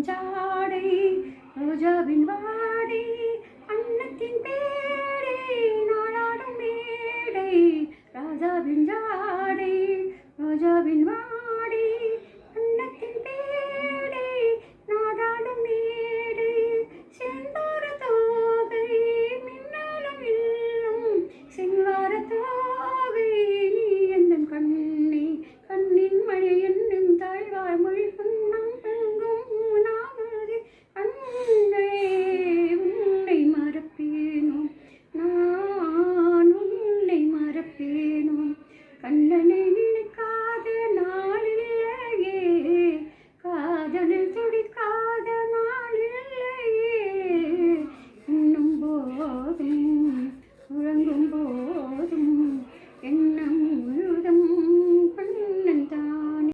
ஜாடை ரோஜாவின் வாடை அன்னத்தின் பேடை நாளாடும் மேடை ராஜாவின் ஜாடை ரோஜாவின் வாடை அன்னத்தின் பேடை நாடாடும் மேடை செந்தார தோகை மின்னாலும் வில்லும் செங்கார தோகை நீ எந்தன் கண்ணே கண்ணின் மழை என்னும் தாழ்வாய் மொழி புன்னம் பொங்கும் நாமரே அன்னை உன்னை மறப்பேனோ நான் உன்னை மறப்பேனோ கண்ணனை நினைக்காத நாளில்லையே காதலில் துடிக்காத நாளில்லையே இன்னும் போதும்